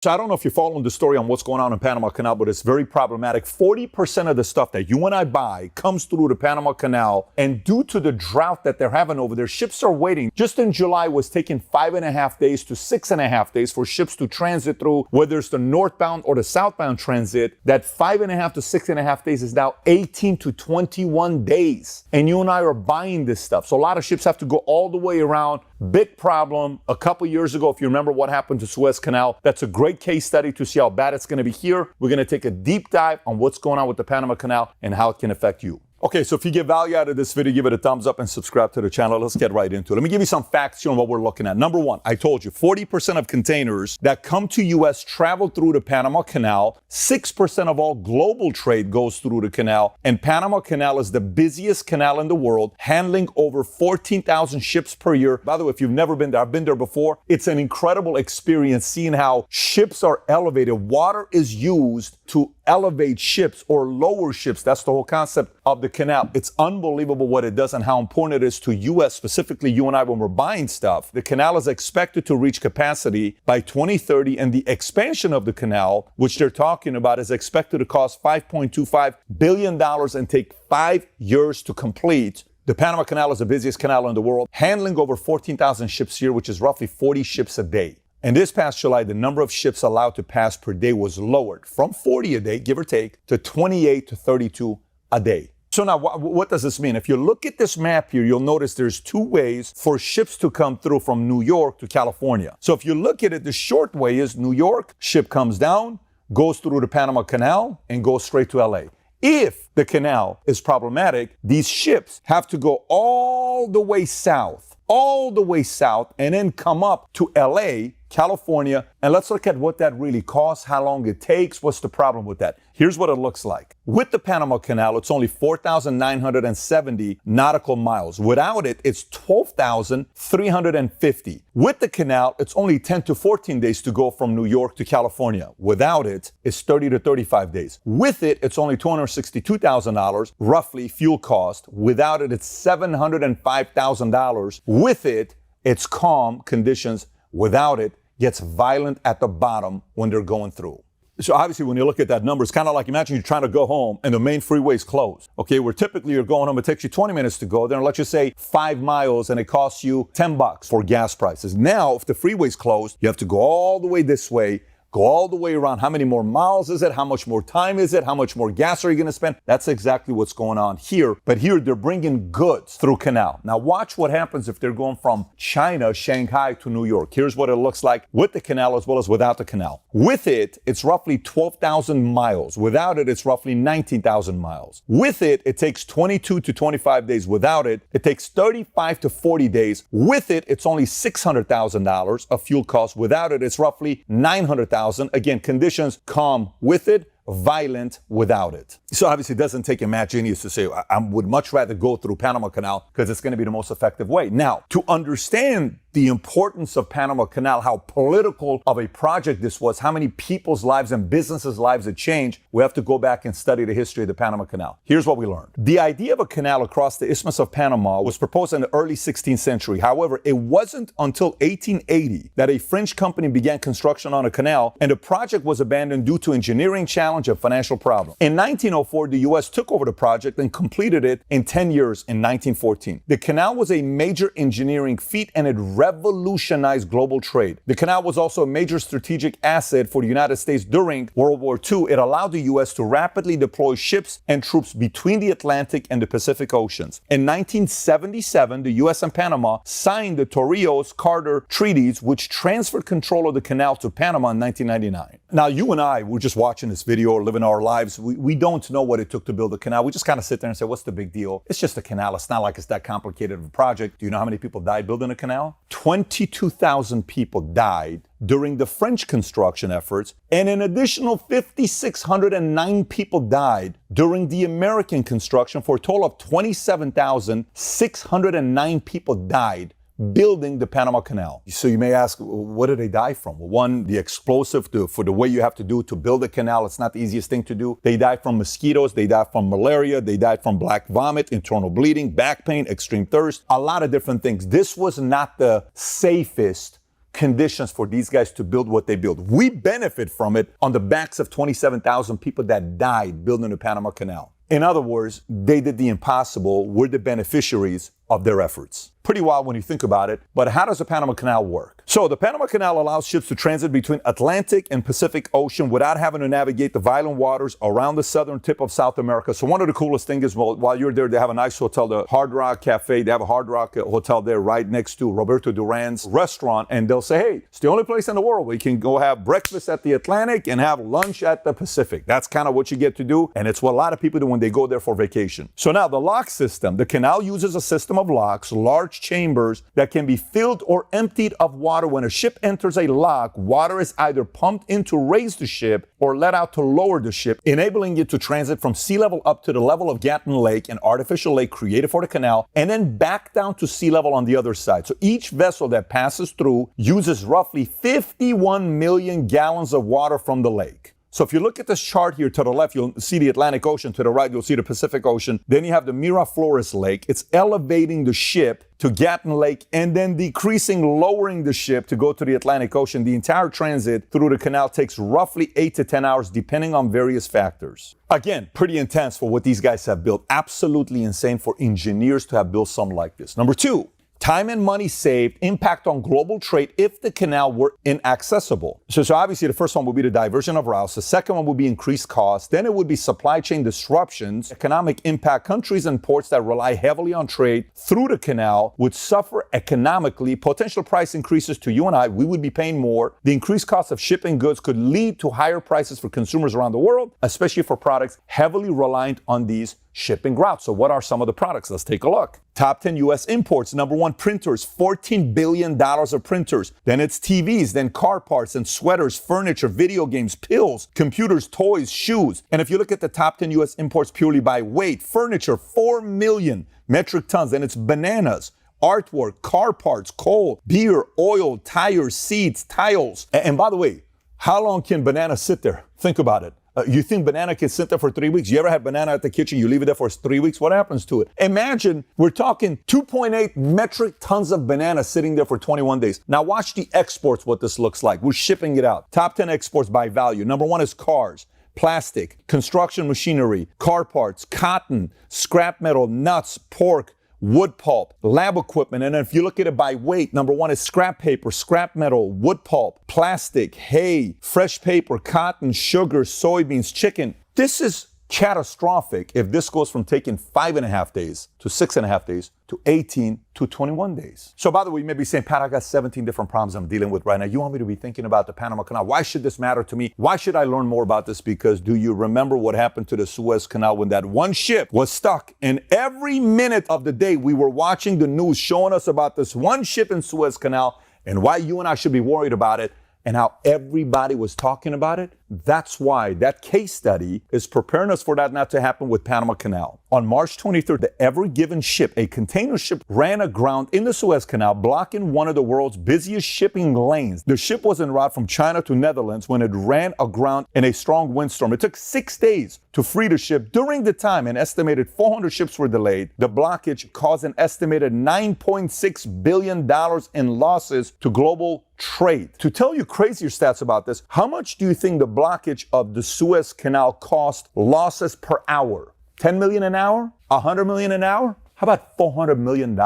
So I don't know if you're following the story on what's going on in Panama Canal, but it's very problematic. 40% of the stuff that you and I buy comes through the Panama Canal, and due to the drought that they're having over there, ships are waiting. Just in July, it was taking 5.5 days to 6.5 days for ships to transit through, whether it's the northbound or the southbound transit. That 5.5 to 6.5 days is now 18 to 21 days. And you and I are buying this stuff. So a lot of ships have to go all the way around. Big problem. A couple years ago, if you remember what happened to Suez Canal, that's a great case study to see how bad it's going to be here. We're going to take a deep dive on what's going on with the Panama Canal and how it can affect you. Okay, so if you get value out of this video, give it a thumbs up and subscribe to the channel. Let's get right into it. Let me give you some facts here on what we're looking at. Number one, I told you 40% of containers that come to U.S. travel through the Panama Canal. 6% of all global trade goes through the canal. And Panama Canal is the busiest canal in the world, handling over 14,000 ships per year. By the way, if you've never been there, I've been there before. It's an incredible experience seeing how ships are elevated. Water is used to elevate ships or lower ships. That's the whole concept of the canal. It's unbelievable what it does and how important it is to U.S., specifically you and I, when we're buying stuff. The canal is expected to reach capacity by 2030, and the expansion of the canal, which they're talking about, is expected to cost $5.25 billion and take 5 years to complete. The Panama Canal is the busiest canal in the world, handling over 14,000 ships here, which is roughly 40 ships a day. And this past July, the number of ships allowed to pass per day was lowered from 40 a day, give or take, to 28 to 32 a day. So now, what does this mean? If you look at this map here, you'll notice there's two ways for ships to come through from New York to California. So if you look at it, the short way is New York, ship comes down, goes through the Panama Canal, and goes straight to LA. If the canal is problematic, these ships have to go all the way south, and then come up to LA, California, and let's look at what that really costs, how long it takes, what's the problem with that. Here's what it looks like. With the Panama Canal, it's only 4,970 nautical miles. Without it, it's 12,350. With the canal, it's only 10 to 14 days to go from New York to California. Without it, it's 30 to 35 days. With it, it's only $262,000, roughly fuel cost. Without it, it's $705,000. With it, it's calm conditions. Without it, gets violent at the bottom when they're going through. So obviously, when you look at that number, it's kind of like, imagine you're trying to go home and the main freeway's closed. Okay, where typically you're going home, it takes you 20 minutes to go there, and let's just say 5 miles, and it costs you $10 for gas prices. Now, if the freeway's closed, you have to go all the way this way, go all the way around. How many more miles is it? How much more time is it? How much more gas are you going to spend? That's exactly what's going on here. But here, they're bringing goods through canal. Now, watch what happens if they're going from China, Shanghai to New York. Here's what it looks like with the canal as well as without the canal. With it, it's roughly 12,000 miles. Without it, it's roughly 19,000 miles. With it, it takes 22 to 25 days. Without it, it takes 35 to 40 days. With it, it's only $600,000 of fuel costs. Without it, it's roughly $900,000. Again, conditions calm with it, violent without it. So obviously it doesn't take a mad genius to say, I would much rather go through Panama Canal because it's going to be the most effective way. Now, to understand the importance of Panama Canal, how political of a project this was, how many people's lives and businesses' lives it changed, we have to go back and study the history of the Panama Canal. Here's what we learned. The idea of a canal across the Isthmus of Panama was proposed in the early 16th century. However, it wasn't until 1880 that a French company began construction on a canal, and the project was abandoned due to engineering challenge and financial problem. In 1904, the U.S. took over the project and completed it in 10 years in 1914. The canal was a major engineering feat, and it revolutionized global trade. The canal was also a major strategic asset for the United States during World War II. It allowed the U.S. to rapidly deploy ships and troops between the Atlantic and the Pacific Oceans. In 1977, the U.S. and Panama signed the Torrijos-Carter treaties, which transferred control of the canal to Panama in 1999. Now, you and I, we're just watching this video or living our lives. We don't know what it took to build a canal. We just kind of sit there and say, what's the big deal? It's just a canal. It's not like it's that complicated of a project. Do you know how many people died building a canal? 22,000 people died during the French construction efforts, and an additional 5,609 people died during the American construction, for a total of 27,609 people died building the Panama Canal. So you may ask, what did they die from? Well, one, the explosive for the way you have to do to build a canal, it's not the easiest thing to do. They died from mosquitoes, they died from malaria, they died from black vomit, internal bleeding, back pain, extreme thirst, a lot of different things. This was not the safest conditions for these guys to build what they build. We benefit from it on the backs of 27,000 people that died building the Panama Canal. In other words, they did the impossible. We're the beneficiaries of their efforts. Pretty wild when you think about it, but how does the Panama Canal work? So the Panama Canal allows ships to transit between Atlantic and Pacific Ocean without having to navigate the violent waters around the southern tip of South America. So one of the coolest things is, well, while you're there, they have a nice hotel, the Hard Rock Cafe. They have a Hard Rock hotel there right next to Roberto Duran's restaurant. And they'll say, hey, it's the only place in the world where you can go have breakfast at the Atlantic and have lunch at the Pacific. That's kind of what you get to do. And it's what a lot of people do when they go there for vacation. So now the lock system, the canal uses a system of locks, large chambers that can be filled or emptied of water. When a ship enters a lock, water is either pumped in to raise the ship or let out to lower the ship, enabling it to transit from sea level up to the level of Gatun Lake, an artificial lake created for the canal, and then back down to sea level on the other side. So each vessel that passes through uses roughly 51 million gallons of water from the lake. So if you look at this chart here to the left, you'll see the Atlantic Ocean. To the right, you'll see the Pacific Ocean. Then you have the Miraflores Lake. It's elevating the ship to Gatun Lake and then decreasing, lowering the ship to go to the Atlantic Ocean. The entire transit through the canal takes roughly 8 to 10 hours, depending on various factors. Again, pretty intense for what these guys have built. Absolutely insane for engineers to have built something like this. Number two, time and money saved, impact on global trade if the canal were inaccessible. So obviously the first one would be the diversion of routes. The second one would be increased costs. Then it would be supply chain disruptions, economic impact. Countries and ports that rely heavily on trade through the canal would suffer economically. Potential price increases to you and I, we would be paying more. The increased cost of shipping goods could lead to higher prices for consumers around the world, especially for products heavily reliant on these shipping routes. So what are some of the products? Let's take a look. Top 10 U.S. imports. Number one, printers, $14 billion of printers. Then it's TVs, then car parts and sweaters, furniture, video games, pills, computers, toys, shoes. And if you look at the top 10 U.S. imports purely by weight, furniture, 4 million metric tons. Then it's bananas, artwork, car parts, coal, beer, oil, tires, seeds, tiles. And by the way, how long can bananas sit there? Think about it. You think banana can sit there for 3 weeks? You ever had banana at the kitchen? You leave it there for 3 weeks? What happens to it? Imagine we're talking 2.8 metric tons of banana sitting there for 21 days. Now watch the exports, what this looks like. We're shipping it out. Top 10 exports by value. Number one is cars, plastic, construction machinery, car parts, cotton, scrap metal, nuts, pork, wood pulp, lab equipment. And then if you look at it by weight, number one is scrap paper, scrap metal, wood pulp, plastic, hay, fresh paper, cotton, sugar, soybeans, chicken. This is catastrophic if this goes from taking 5.5 days to 6.5 days to 18 to 21 days. So by the way, you may be saying, Pat, I got 17 different problems I'm dealing with right now. You want me to be thinking about the Panama Canal? Why should this matter to me? Why should I learn more about this? Because do you remember what happened to the Suez Canal when that one ship was stuck? And every minute of the day, we were watching the news showing us about this one ship in Suez Canal and why you and I should be worried about it and how everybody was talking about it. That's why that case study is preparing us for that not to happen with Panama Canal. On March 23rd, the Ever Givен ship, a container ship, ran aground in the Suez Canal, blocking one of the world's busiest shipping lanes. The ship was en route from China to Netherlands when it ran aground in a strong windstorm. It took 6 days to free the ship. During the time, an estimated 400 ships were delayed. The blockage caused an estimated $9.6 billion in losses to global trade. To tell you crazier stats about this, how much do you think the blockage of the Suez Canal cost losses per hour? 10 million an hour? 100 million an hour? How about $400 million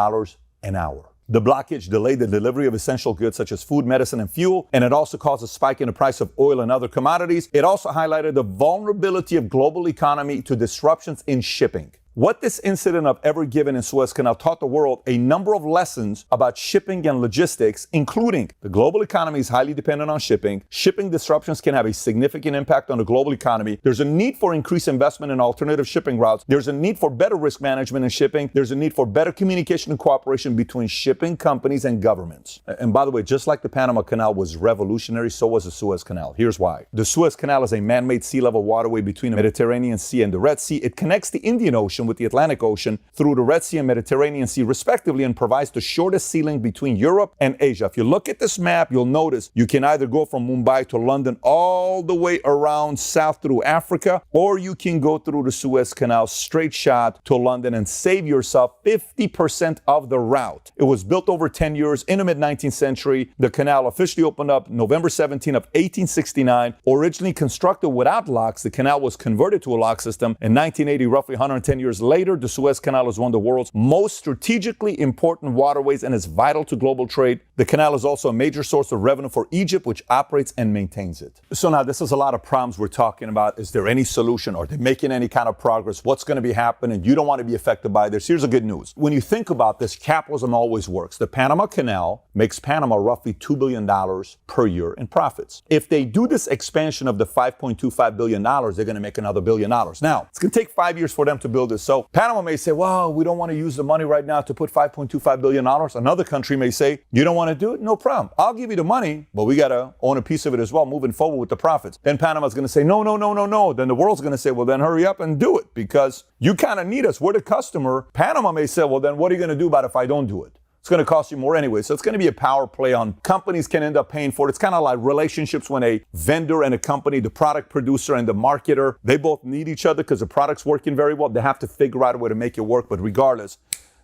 an hour? The blockage delayed the delivery of essential goods such as food, medicine, and fuel, and it also caused a spike in the price of oil and other commodities. It also highlighted the vulnerability of global economy to disruptions in shipping. What this incident of Ever Given in Suez Canal taught the world a number of lessons about shipping and logistics, including the global economy is highly dependent on shipping. Shipping disruptions can have a significant impact on the global economy. There's a need for increased investment in alternative shipping routes. There's a need for better risk management in shipping. There's a need for better communication and cooperation between shipping companies and governments. And by the way, just like the Panama Canal was revolutionary, so was the Suez Canal. Here's why. The Suez Canal is a man-made sea level waterway between the Mediterranean Sea and the Red Sea. It connects the Indian Ocean Ocean with the Atlantic Ocean through the Red Sea and Mediterranean Sea, respectively, and provides the shortest sea link between Europe and Asia. If you look at this map, you'll notice you can either go from Mumbai to London all the way around south through Africa, or you can go through the Suez Canal straight shot to London and save yourself 50% of the route. It was built over 10 years in the mid-19th century. The canal officially opened up November 17 of 1869. Originally constructed without locks, the canal was converted to a lock system in 1980. Roughly 110 years later, the Suez Canal is one of the world's most strategically important waterways and is vital to global trade. The canal is also a major source of revenue for Egypt, which operates and maintains it. So now this is a lot of problems we're talking about. Is there any solution? Are they making any kind of progress? What's going to be happening? You don't want to be affected by this. Here's the good news. When you think about this, capitalism always works. The Panama Canal makes Panama roughly $2 billion per year in profits. If they do this expansion of the $5.25 billion, they're going to make another $1 billion. Now, it's going to take 5 years for them to build this. So Panama may say, well, we don't want to use the money right now to put $5.25 billion. Another country may say, you don't want to do it? No problem. I'll give you the money, but we got to own a piece of it as well, moving forward with the profits. Then Panama's going to say, no. Then the world's going to say, well, then hurry up and do it because you kind of need us. We're the customer. Panama may say, well, then what are you going to do about it if I don't do it? It's going to cost you more anyway. So it's going to be a power play on companies can end up paying for it. It's kind of like relationships when a vendor and a company, the product producer and the marketer, they both need each other because the product's working very well. They have to figure out a way to make it work. But regardless,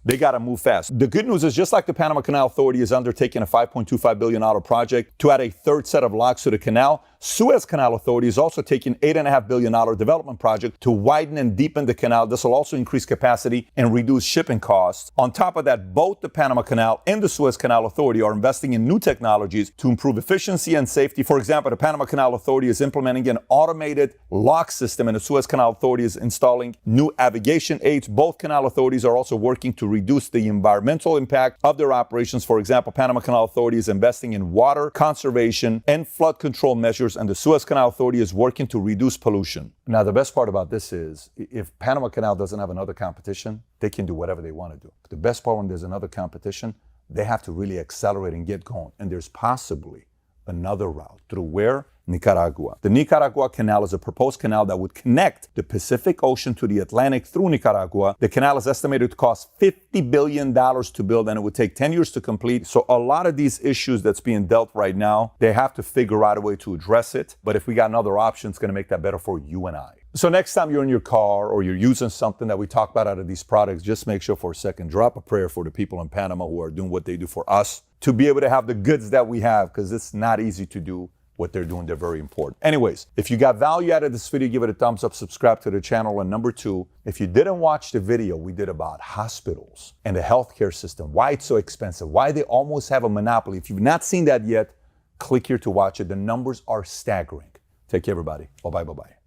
they got to move fast. The good news is just like the Panama Canal Authority is undertaking a $5.25 billion project to add a third set of locks to the canal, Suez Canal Authority is also taking $8.5 billion development project to widen and deepen the canal. This will also increase capacity and reduce shipping costs. On top of that, both the Panama Canal and the Suez Canal Authority are investing in new technologies to improve efficiency and safety. For example, the Panama Canal Authority is implementing an automated lock system, and the Suez Canal Authority is installing new navigation aids. Both canal authorities are also working to reduce the environmental impact of their operations. For example, Panama Canal Authority is investing in water conservation and flood control measures, and the Suez Canal Authority is working to reduce pollution. Now, the best part about this is if Panama Canal doesn't have another competition, they can do whatever they want to do. The best part when there's another competition, they have to really accelerate and get going. And there's possibly another route through where? Nicaragua. The Nicaragua Canal is a proposed canal that would connect the Pacific Ocean to the Atlantic through Nicaragua. The canal is estimated to cost $50 billion to build, and it would take 10 years to complete. So a lot of these issues that's being dealt right now, they have to figure out a way to address it. But if we got another option, it's going to make that better for you and I. So next time you're in your car or you're using something that we talk about out of these products, just make sure for a second, drop a prayer for the people in Panama who are doing what they do for us to be able to have the goods that we have, because it's not easy to do what they're doing. They're very important. Anyways, if you got value out of this video, give it a thumbs up, subscribe to the channel. And number two, if you didn't watch the video we did about hospitals and the healthcare system, why it's so expensive, why they almost have a monopoly. If you've not seen that yet, click here to watch it. The numbers are staggering. Take care, everybody. Bye-bye.